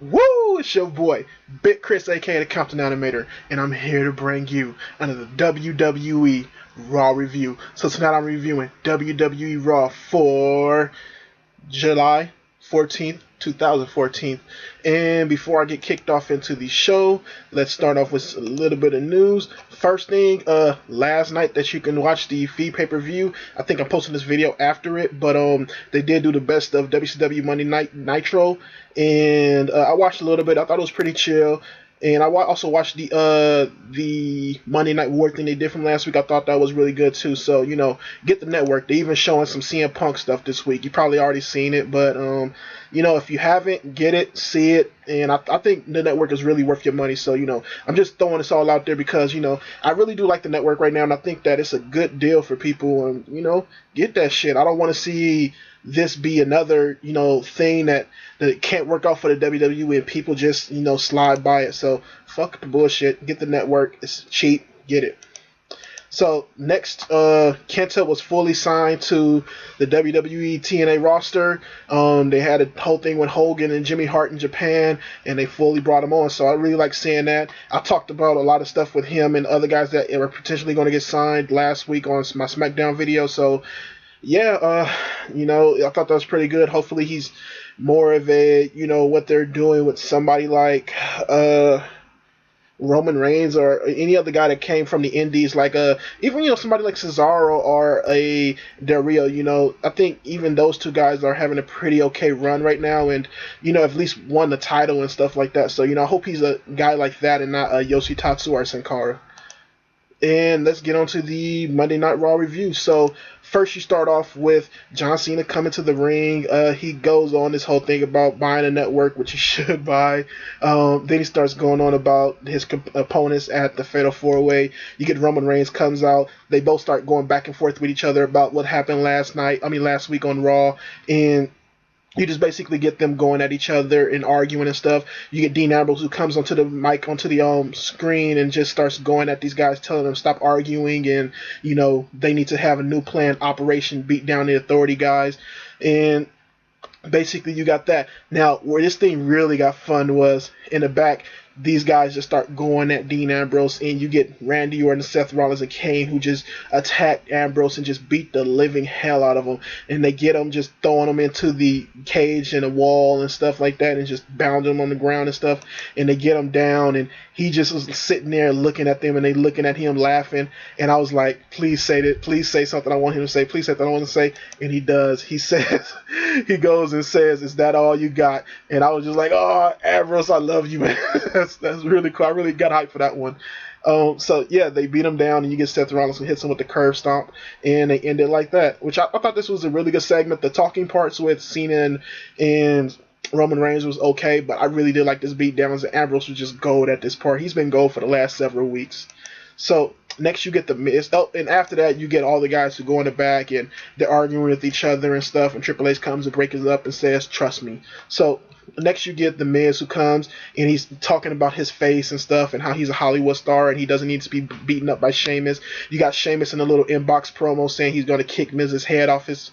Woo! It's your boy, Big Chris, aka the Compton Animator, and I'm here to bring you another WWE Raw review. So tonight I'm reviewing WWE Raw for July 14th, 2014. And before I get kicked off into the show, let's start off with a little bit of news. First thing, last night that you can watch the feed pay-per-view. I think I'm posting this video after it, but they did do the best of WCW Monday Night Nitro, and I watched a little bit. I thought it was pretty chill. And I also watched the Monday Night War thing they did from last week. I thought that was really good too. So get the network. They even showing some CM Punk stuff this week. You probably already seen it, but if you haven't, get it, see it. And I think the network is really worth your money. So I'm just throwing this all out there because I really do like the network right now, and I think that it's a good deal for people. And get that shit. I don't want to see this be another thing that it can't work out for the WWE and people just slide by it. So fuck the bullshit. Get the network. It's cheap. Get it. So next, Kenta was fully signed to the WWE TNA roster. They had a whole thing with Hogan and Jimmy Hart in Japan, and they fully brought him on. So I really like seeing that. I talked about a lot of stuff with him and other guys that are potentially going to get signed last week on my SmackDown video. So yeah, I thought that was pretty good. Hopefully he's more of a, what they're doing with somebody like Roman Reigns or any other guy that came from the Indies, like even somebody like Cesaro or a Del Rio. I think even those two guys are having a pretty okay run right now, and at least won the title and stuff like that. So I hope he's a guy like that and not a Yoshitatsu or Sin Cara. And let's get on to the Monday Night Raw review. So first you start off with John Cena coming to the ring. He goes on this whole thing about buying a network, which he should buy. Then he starts going on about his opponents at the Fatal 4-Way. You get Roman Reigns comes out. They both start going back and forth with each other about what happened last week on Raw. And you just basically get them going at each other and arguing and stuff. You get Dean Ambrose who comes onto the mic, onto the screen, and just starts going at these guys, telling them stop arguing, and they need to have a new plan, Operation Beat Down the Authority guys. And basically you got that. Now where this thing really got fun was in the back. These guys just start going at Dean Ambrose, and you get Randy Orton, Seth Rollins, and Kane who just attack Ambrose and just beat the living hell out of him. And they get him just throwing him into the cage and the wall and stuff like that, and just bound him on the ground and stuff. And they get him down, and he just was sitting there looking at them, and they looking at him laughing. And I was like, please say that, please say something I want him to say, please say something I want to say. And he does. He says, he goes and says, "Is that all you got?" And I was just like, oh, Ambrose, I love you, man. That's really cool. I really got hyped for that one. So yeah, they beat him down, and you get Seth Rollins who hits him with the curve stomp, and they end it like that. Which I thought this was a really good segment. The talking parts with Cena and Roman Reigns was okay, but I really did like this beatdowns. And Ambrose was just gold at this part. He's been gold for the last several weeks. So next you get the Miz. Oh, and after that you get all the guys who go in the back and they're arguing with each other and stuff. And Triple H comes and breaks it up and says, "Trust me." So next you get the Miz who comes and he's talking about his face and stuff and how he's a Hollywood star and he doesn't need to be beaten up by Sheamus. You got Sheamus in a little inbox promo saying he's going to kick Miz's head off his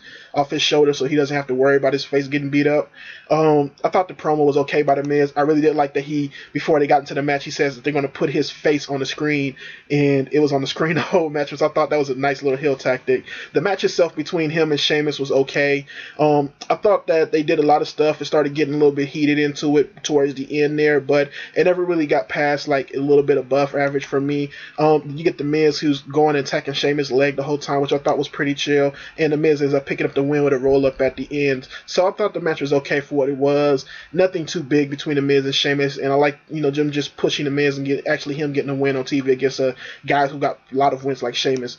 shoulder so he doesn't have to worry about his face getting beat up. I thought the promo was okay by the Miz. I really did like that before they got into the match, he says that they're going to put his face on the screen, and it was on the screen the whole match, which I thought that was a nice little heel tactic. The match itself between him and Sheamus was okay. I thought that they did a lot of stuff. It started getting a little bit heated into it towards the end there, but it never really got past like a little bit above average for me. You get the Miz who's going and attacking Sheamus' leg the whole time, which I thought was pretty chill, and the Miz ends up picking up the win with a roll up at the end. So I thought the match was okay for what it was. Nothing too big between the Miz and Sheamus, and I like Jim just pushing the Miz and him getting a win on TV against guys who got a lot of wins like Sheamus.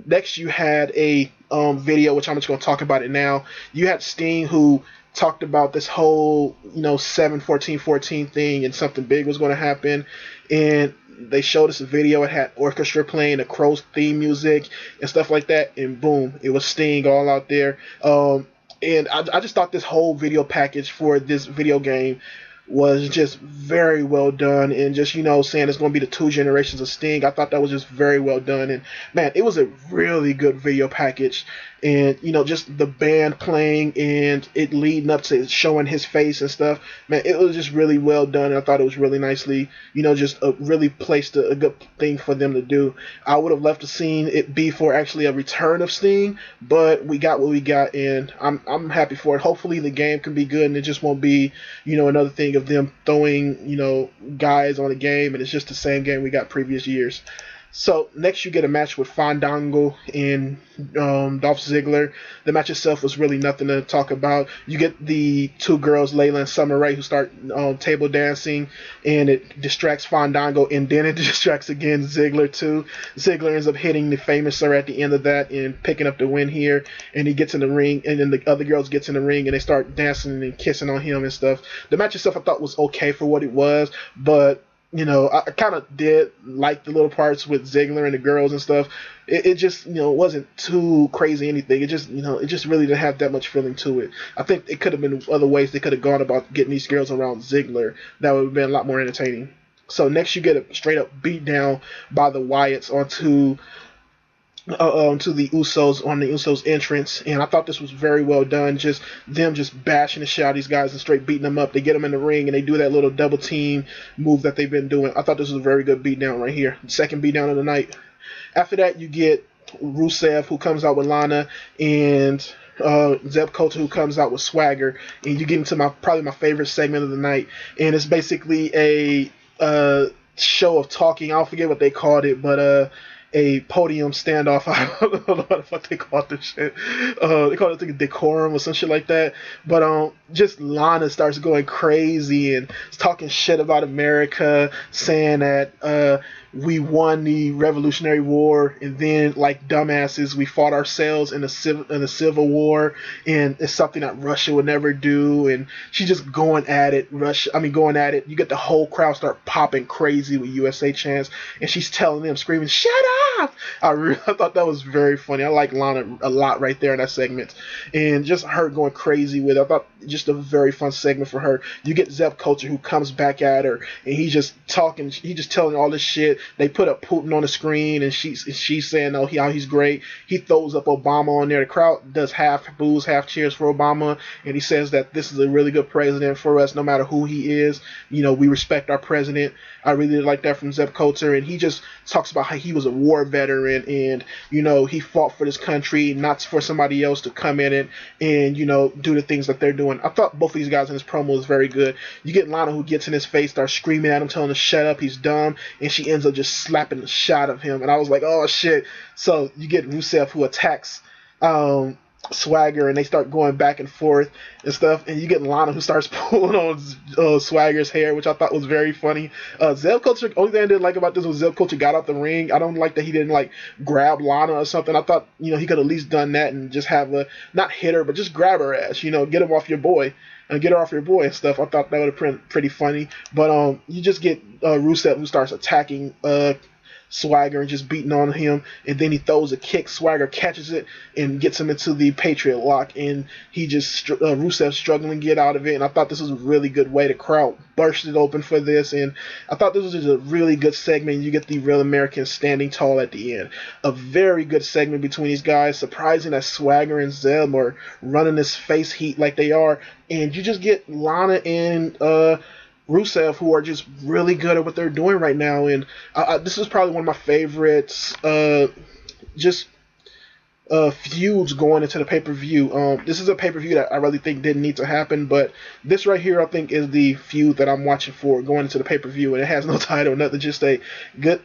Next you had a video, which I'm just going to talk about it now. You had Sting who talked about this whole 7-14-14 thing and something big was going to happen, and they showed us a video. It had orchestra playing, the Crow's theme music and stuff like that, and boom, it was Sting all out there. And I just thought this whole video package for this video game was just very well done, and just saying it's going to be the two generations of Sting. I thought that was just very well done, and man, it was a really good video package, and just the band playing and it leading up to showing his face and stuff. Man, it was just really well done. And I thought it was really nicely, just really placed a good thing for them to do. I would have loved to seen it be for actually a return of Sting, but we got what we got, and I'm happy for it. Hopefully the game can be good, and it just won't be another thing of them throwing guys on a game, and it's just the same game we got previous years. So next you get a match with Fandango and Dolph Ziggler. The match itself was really nothing to talk about. You get the two girls, Layla and Summer Rae, who start table dancing, and it distracts Fandango, and then it distracts again Ziggler too. Ziggler ends up hitting the Famouser at the end of that and picking up the win here, and he gets in the ring, and then the other girls gets in the ring, and they start dancing and kissing on him and stuff. The match itself I thought was okay for what it was, but I kind of did like the little parts with Ziggler and the girls and stuff. It just, wasn't too crazy anything. It just really didn't have that much feeling to it. I think it could have been other ways they could have gone about getting these girls around Ziggler that would have been a lot more entertaining. So next you get a straight up beat down by the Wyatts to the Usos on the Usos entrance, and I thought this was very well done. Just them just bashing the shit out of these guys and straight beating them up. They get them in the ring and they do that little double team move that they've been doing. I thought this was a very good beatdown right here. Second beatdown of the night. After that, you get Rusev, who comes out with Lana, and Zeb Coulter, who comes out with Swagger, and you get into probably my favorite segment of the night, and it's basically a show of talking. I don't forget what they called it, but a podium standoff. I don't know what the fuck they called this shit. They called it like a decorum or some shit like that. But just Lana starts going crazy and talking shit about America, saying that we won the Revolutionary War, and then like dumbasses, we fought ourselves in a civil war, and it's something that Russia would never do. And she's just going at it. Going at it. You get the whole crowd start popping crazy with USA chants, and she's telling them, screaming, "Shut up!" I thought that was very funny. I like Lana a lot right there in that segment, and just her going crazy with it. I thought just a very fun segment for her. You get Zeb Coulter, who comes back at her, and he's just talking. He's just telling all this shit. They put up Putin on the screen, and she's saying, "Oh, how he's great." He throws up Obama on there. The crowd does half boos, half cheers for Obama, and he says that this is a really good president for us, no matter who he is. We respect our president. I really like that from Zeb Coulter, and he just talks about how he was a war veteran, and he fought for this country, not for somebody else to come in it and do the things that they're doing. I thought both of these guys in this promo was very good. You get Lana, who gets in his face, starts screaming at him, telling him to shut up, he's dumb, and she ends up just slapping the shot of him, and I was like, oh shit. So you get Rusev, who attacks Swagger, and they start going back and forth and stuff, and you get Lana, who starts pulling on Swagger's hair, which I thought was very funny. Zeb Coulter, only thing I didn't like about this was Zeb Coulter got out the ring. I don't like that he didn't like grab Lana or something. I thought he could at least done that and just have not hit her, but just grab her ass, get him off your boy and get her off your boy and stuff. I thought that would have been pretty funny, but you just get Rusev, who starts attacking Swagger and just beating on him, and then he throws a kick. Swagger catches it and gets him into the Patriot Lock, and he just Rusev struggling to get out of it. And I thought this was a really good way. The crowd bursted open for this, and I thought this was just a really good segment. You get the Real Americans standing tall at the end. A very good segment between these guys. Surprising that Swagger and Zeb are running this face heat like they are, and you just get Lana and Rusev, who are just really good at what they're doing right now. And this is probably one of my favorites feuds going into the pay-per-view. This is a pay-per-view that I really think didn't need to happen, but this right here I think is the feud that I'm watching for going into the pay-per-view, and it has no title, nothing, just a good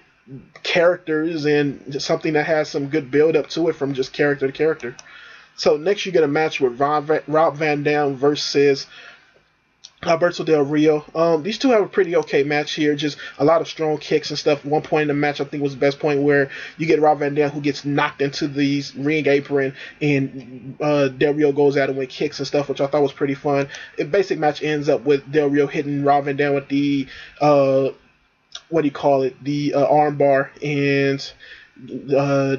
characters and just something that has some good build-up to it from just character to character. So next you get a match with Rob Van Dam versus Alberto Del Rio. These two have a pretty okay match here. Just a lot of strong kicks and stuff. One point in the match I think was the best point, where you get Rob Van Dam, who gets knocked into the ring apron, and Del Rio goes at him with kicks and stuff, which I thought was pretty fun. The basic match ends up with Del Rio hitting Rob Van Dam with the the arm bar, and Del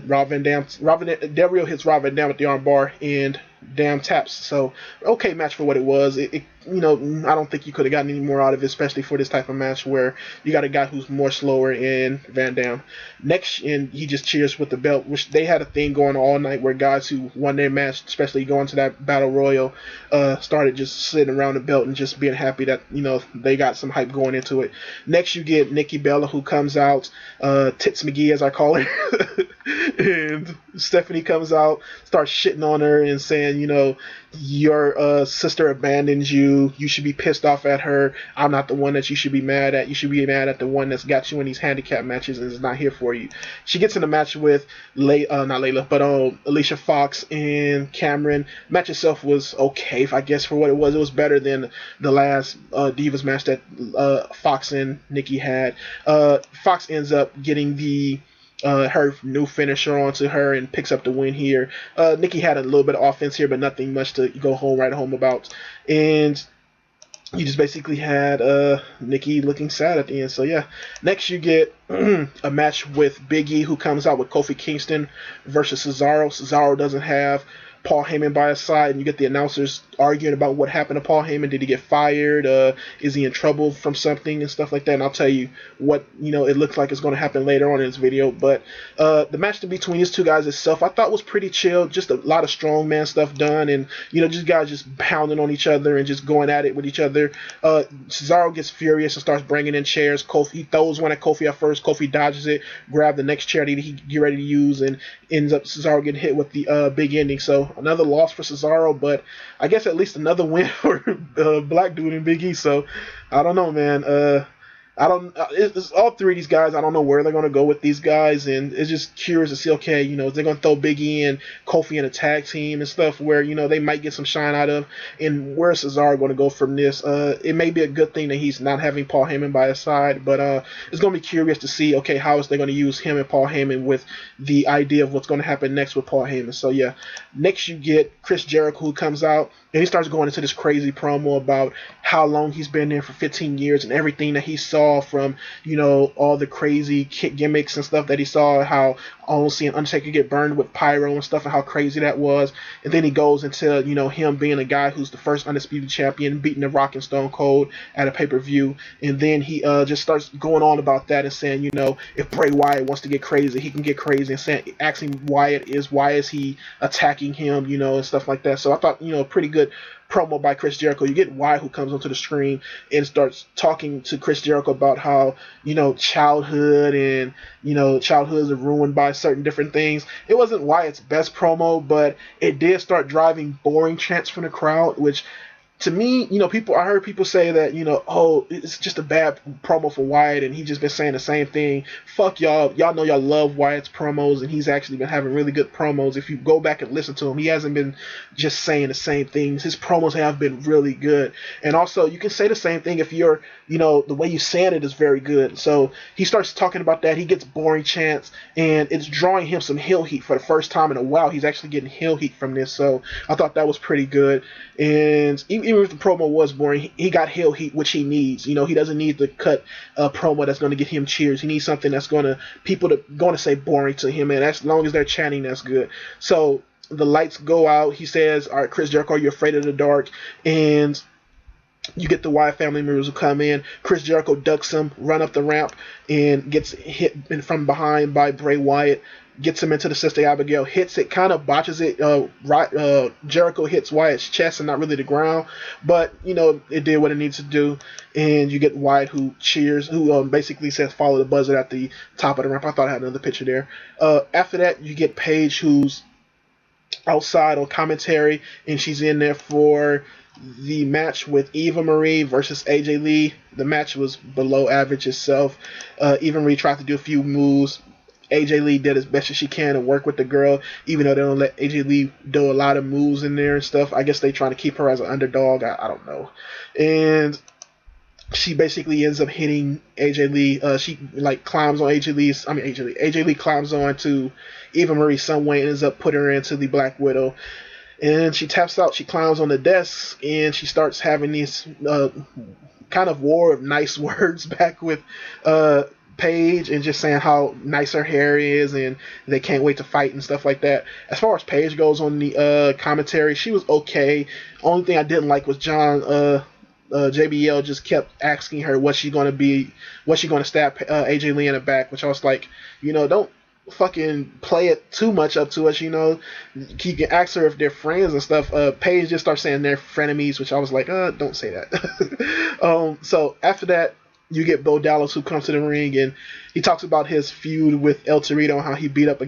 Rio hits Rob Van Dam with the arm bar, and Dam taps. So okay match for what it was. It I don't think you could have gotten any more out of it, especially for this type of match where you got a guy who's more slower in Van Dam. Next, and he just cheers with the belt, which they had a thing going all night where guys who won their match, especially going to that battle royal, started just sitting around the belt and just being happy that they got some hype going into it. Next, you get Nikki Bella, who comes out, Tits McGee as I call her, and Stephanie comes out, starts shitting on her and saying, your sister abandoned you. You should be pissed off at her. I'm not the one that you should be mad at. You should be mad at the one that's got you in these handicap matches and is not here for you. She gets in a match with Alicia Fox and Cameron. Match itself was okay, I guess, for what it was. It was better than the last Divas match that Fox and Nikki had. Fox ends up getting her new finisher onto her and picks up the win here. Nikki had a little bit of offense here, but nothing much to go home about. And you just basically had Nikki looking sad at the end. So yeah, next you get a match with Big E, who comes out with Kofi Kingston versus Cesaro. Cesaro doesn't have Paul Heyman by his side, and you get the announcers arguing about what happened to Paul Heyman. Did he get fired? Is he in trouble from something and stuff like that? And I'll tell you what it looks like it's going to happen later on in this video. But the match between these two guys itself, I thought was pretty chill. Just a lot of strongman stuff done, and just guys just pounding on each other and just going at it with each other. Cesaro gets furious and starts bringing in chairs. He throws one at Kofi at first. Kofi dodges it, grabs the next chair that he get ready to use, and ends up Cesaro getting hit with the big ending. So another loss for Cesaro, but I guess at least another win for Black Dude and Big E. So I don't know, man. It's all three of these guys. I don't know where they're going to go with these guys, and it's just curious to see, okay, is they going to throw Big E and Kofi in a tag team and stuff where, they might get some shine out of, and where is Cesaro going to go from this? It may be a good thing that he's not having Paul Heyman by his side, but it's going to be curious to see, okay, how is they going to use him and Paul Heyman with the idea of what's going to happen next with Paul Heyman. So yeah, next you get Chris Jericho, who comes out, and he starts going into this crazy promo about how long he's been there for 15 years and everything that he saw from, all the crazy kick gimmicks and stuff that he saw, how almost seeing Undertaker get burned with pyro and stuff and how crazy that was. And then he goes into, him being a guy who's the first undisputed champion, beating The Rock and Stone Cold at a pay-per-view. And then he just starts going on about that and saying, if Bray Wyatt wants to get crazy, he can get crazy, and asking why is he attacking him, and stuff like that. So I thought, pretty good promo by Chris Jericho. You get Wyatt, who comes onto the screen and starts talking to Chris Jericho about how, childhood and, childhoods are ruined by certain different things. It wasn't Wyatt's best promo, but it did start driving boring chants from the crowd, which to me, I heard people say that, oh, it's just a bad promo for Wyatt, and he's just been saying the same thing. Fuck y'all. Y'all know y'all love Wyatt's promos, and he's actually been having really good promos. If you go back and listen to him, he hasn't been just saying the same things. His promos have been really good. And also, you can say the same thing if you're, the way you saying it is very good. So he starts talking about that. He gets boring chants, and it's drawing him some heel heat for the first time in a while. He's actually getting heel heat from this. So I thought that was pretty good. And even if the promo was boring, he got heel heat, which he needs. He doesn't need to cut a promo that's going to get him cheers. He needs something that's going to say boring to him, and as long as they're chanting, that's good. So the lights go out. He says, all right, Chris Jericho, you're afraid of the dark. And you get the Wyatt family members who come in. Chris Jericho ducks him, run up the ramp, and gets hit from behind by Bray Wyatt. Gets him into the Sister Abigail, hits it, kind of botches it. Jericho hits Wyatt's chest and not really the ground, but it did what it needs to do. And you get Wyatt, who cheers, who basically says follow the buzzer at the top of the ramp. I thought I had another picture there. After that, you get Paige, who's outside on commentary, and she's in there for the match with Eva Marie versus AJ Lee. The match was below average itself. Eva Marie tried to do a few moves. AJ Lee did as best as she can to work with the girl, even though they don't let AJ Lee do a lot of moves in there and stuff. I guess they trying to keep her as an underdog. I don't know. And she basically ends up hitting AJ Lee. She climbs on AJ Lee climbs on to Eva Marie some way and ends up putting her into the Black Widow. And she taps out. She climbs on the desk and she starts having these kind of war of nice words back with Paige, and just saying how nice her hair is and they can't wait to fight and stuff like that. As far as Paige goes on the commentary, she was okay. Only thing I didn't like was John JBL just kept asking her what she going to be, what she going to stab AJ Lee in the back, which I was like, don't fucking play it too much up to us, You can ask her if they're friends and stuff. Paige just starts saying they're frenemies, which I was like, don't say that. So after that, you get Bo Dallas, who comes to the ring, and he talks about his feud with El Torito and how he beat up a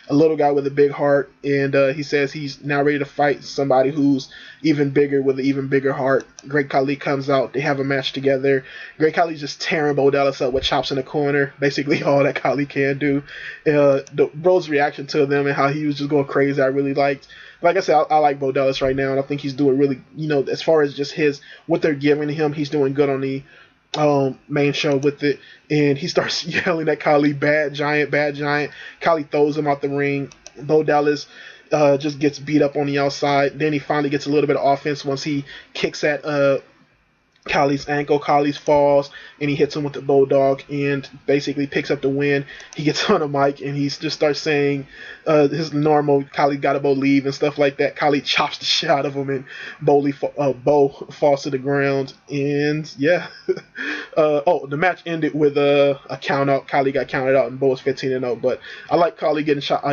little guy with a big heart, and he says he's now ready to fight somebody who's even bigger with an even bigger heart. Great Khali comes out. They have a match together. Great Khali's just tearing Bo Dallas up with chops in the corner, basically all that Khali can do. Bro's reaction to them and how he was just going crazy, I really liked. Like I said, I like Bo Dallas right now, and I think he's doing really, as far as just what they're giving him, he's doing good on the main show with it. And he starts yelling at Khali, bad giant, bad giant. Khali throws him out the ring. Bo Dallas just gets beat up on the outside. Then he finally gets a little bit of offense once he kicks at Khali's ankle. Khali falls and he hits him with the bulldog and basically picks up the win. He gets on a mic and he just starts saying his normal Khali gotta Bo leave and stuff like that. Khali chops the shit out of him and Bo falls to the ground. And yeah. The match ended with a count out. Khali got counted out and Bo was 15-0. But I like Khali getting shot,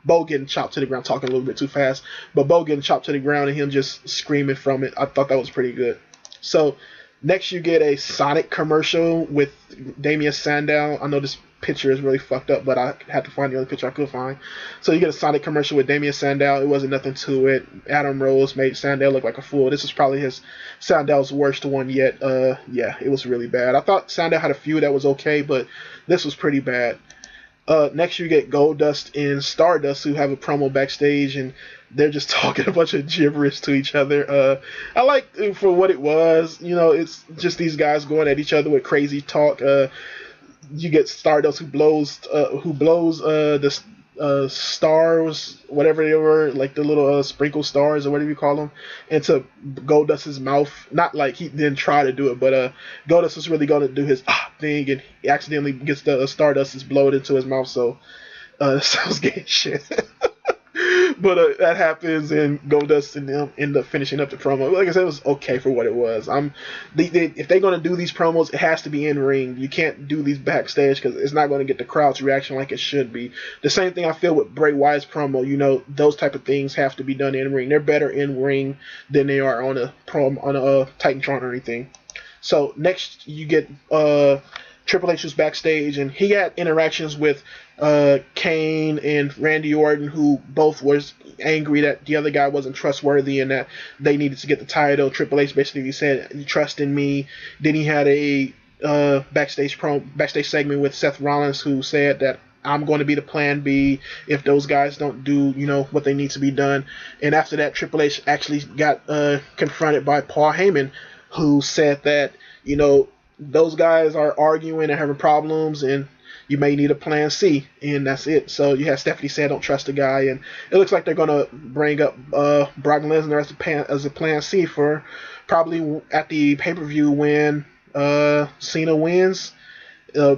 Bo getting chopped to the ground, talking a little bit too fast, but Bo getting chopped to the ground and him just screaming from it. I thought that was pretty good. So next you get a Sonic commercial with Damian Sandow. I know this picture is really fucked up, but I had to find the only picture I could find. So you get a Sonic commercial with Damian Sandow. It wasn't nothing to it. Adam Rose made Sandow look like a fool. This is probably Sandow's worst one yet. Yeah, it was really bad. I thought Sandow had a few that was okay, but this was pretty bad. Next you get Goldust and Stardust, who have a promo backstage, and they're just talking a bunch of gibberish to each other. I like it for what it was. It's just these guys going at each other with crazy talk. You get Stardust who blows the stars, whatever they were, like the little sprinkle stars or whatever you call them, into Goldust's mouth. Not like he didn't try to do it, but Goldust was really going to do his thing, and he accidentally gets the Stardust is blowed into his mouth. So sounds gay shit. But that happens, and Goldust and them end up finishing up the promo. Like I said, it was okay for what it was. If they're going to do these promos, it has to be in ring. You can't do these backstage because it's not going to get the crowd's reaction like it should be. The same thing I feel with Bray Wyatt's promo. Those type of things have to be done in ring. They're better in ring than they are on a Titantron or anything. So next you get Triple H was backstage, and he had interactions with Kane and Randy Orton, who both was angry that the other guy wasn't trustworthy and that they needed to get the title. Triple H basically said, "You trust in me." Then he had a backstage segment with Seth Rollins, who said that I'm going to be the plan B if those guys don't do, what they need to be done. And after that, Triple H actually got confronted by Paul Heyman, who said that, those guys are arguing and having problems, and you may need a plan C, and that's it. So you have Stephanie say, "Don't trust the guy," and it looks like they're gonna bring up Brock Lesnar as a plan C for probably at the pay-per-view when Cena wins.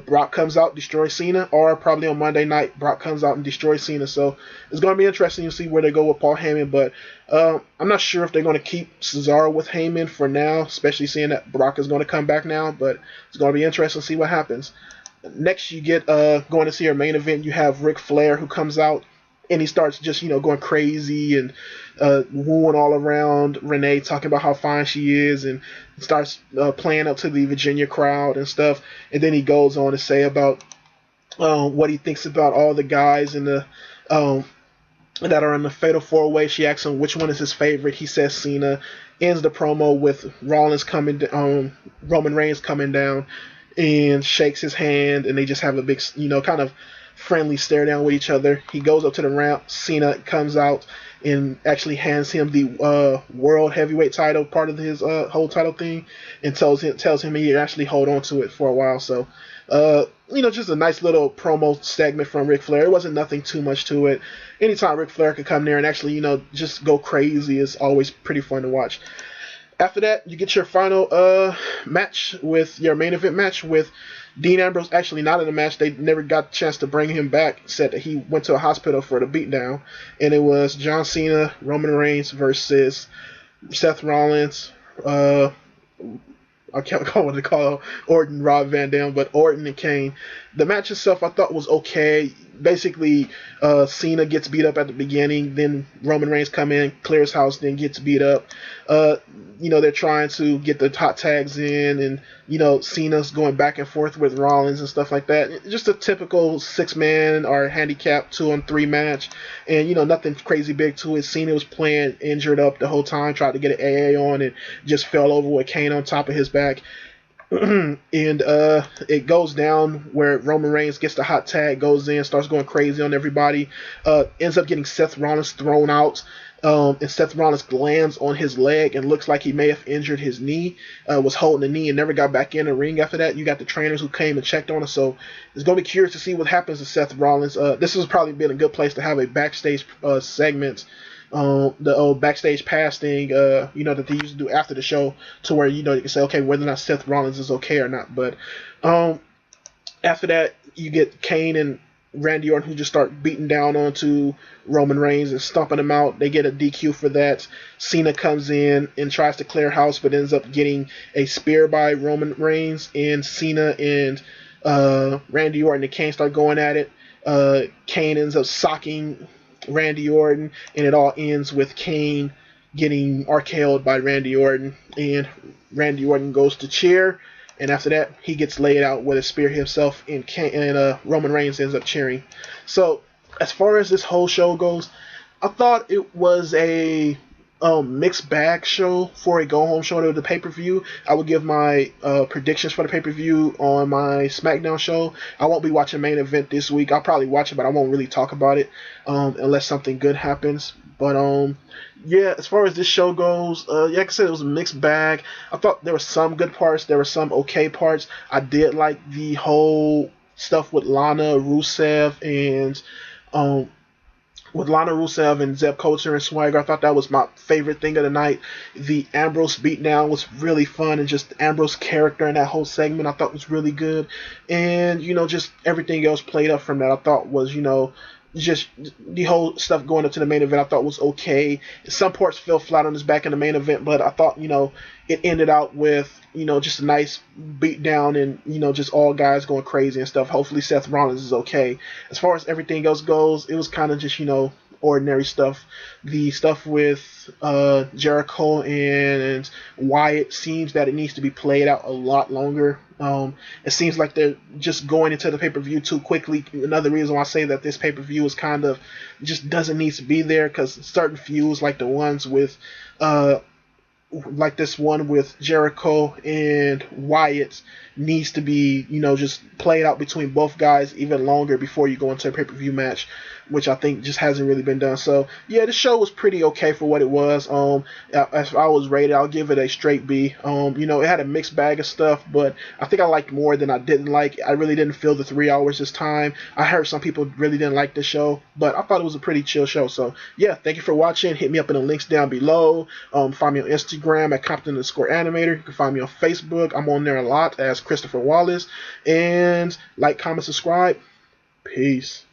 Brock comes out, destroys Cena, or probably on Monday night, Brock comes out and destroys Cena. So it's going to be interesting to see where they go with Paul Heyman, but I'm not sure if they're going to keep Cesaro with Heyman for now, especially seeing that Brock is going to come back now, but it's going to be interesting to see what happens. Next, you get going to see our main event. You have Ric Flair, who comes out, and he starts just, going crazy and wooing all around Renee, talking about how fine she is, and starts playing up to the Virginia crowd and stuff. And then he goes on to say about what he thinks about all the guys in the that are in the Fatal 4-Way. She asks him which one is his favorite. He says Cena. Ends the promo with Roman Reigns coming down and shakes his hand, and they just have a big, kind of friendly stare down with each other. He goes up to the ramp. Cena comes out and actually hands him the world heavyweight title, part of his whole title thing, and tells him he can actually hold on to it for a while. So, just a nice little promo segment from Ric Flair. It wasn't nothing too much to it. Anytime Ric Flair could come there and actually, just go crazy is always pretty fun to watch. After that, you get your final match with your main event match with Dean Ambrose. Actually, not in the match. They never got a chance to bring him back. Said that he went to a hospital for the beatdown. And it was John Cena, Roman Reigns versus Seth Rollins, I can't recall what to call Orton, Rob Van Dam, but Orton and Kane. The match itself I thought was okay. Basically, Cena gets beat up at the beginning, then Roman Reigns come in, clears house, then gets beat up. Uh, they're trying to get the hot tags in, and Cena's going back and forth with Rollins and stuff like that. Just a typical 6-man or handicap 2-on-3 match, and nothing crazy big to it. Cena was playing injured up the whole time, tried to get an AA on, and just fell over with Kane on top of his back. And it goes down where Roman Reigns gets the hot tag, goes in, starts going crazy on everybody, ends up getting Seth Rollins thrown out. And Seth Rollins lands on his leg and looks like he may have injured his knee, was holding the knee and never got back in the ring after that. You got the trainers who came and checked on us, so it's going to be curious to see what happens to Seth Rollins. This has probably been a good place to have a backstage segment, the old backstage pass thing, that they used to do after the show, to where you can say, okay, whether or not Seth Rollins is okay or not. But after that, you get Kane and Randy Orton who just start beating down onto Roman Reigns and stomping him out. They get a DQ for that. Cena comes in and tries to clear house, but ends up getting a spear by Roman Reigns, and Cena and Randy Orton and Kane start going at it. Kane ends up socking Randy Orton, and it all ends with Kane getting RKO'd by Randy Orton, and Randy Orton goes to cheer, and after that he gets laid out with a spear himself, and Roman Reigns ends up cheering. So as far as this whole show goes, I thought it was a mixed bag show for a go home show to the pay-per-view. I will give my predictions for the pay-per-view on my SmackDown show. I won't be watching main event this week. I'll probably watch it, but I won't really talk about it unless something good happens. But yeah, as far as this show goes, like I said, it was a mixed bag. I thought there were some good parts, there were some okay parts. I did like the whole stuff with Lana Rusev and Zeb Coulter and Swagger. I thought that was my favorite thing of the night. The Ambrose beatdown was really fun, and just Ambrose character in that whole segment I thought was really good. And, just everything else played up from that I thought was, just the whole stuff going up to the main event I thought was okay. Some parts fell flat on his back in the main event, but I thought, it ended out with, just a nice beat down and, just all guys going crazy and stuff. Hopefully Seth Rollins is okay. As far as everything else goes, it was kind of just, ordinary stuff. The stuff with Jericho and Wyatt seems that it needs to be played out a lot longer. It seems like they're just going into the pay-per-view too quickly. Another reason why I say that this pay-per-view is kind of just doesn't need to be there, because certain feuds like the ones with like this one with Jericho and Wyatt needs to be, just played out between both guys even longer before you go into a pay-per-view match, which I think just hasn't really been done. So yeah, the show was pretty okay for what it was. If I was rated, I'll give it a straight B. It had a mixed bag of stuff, but I think I liked more than I didn't like. I really didn't feel the 3 hours this time. I heard some people really didn't like the show, but I thought it was a pretty chill show. So yeah, thank you for watching. Hit me up in the links down below. Find me on Instagram at Compton_Animator. You can find me on Facebook. I'm on there a lot as Christopher Wallace. And like, comment, subscribe. Peace.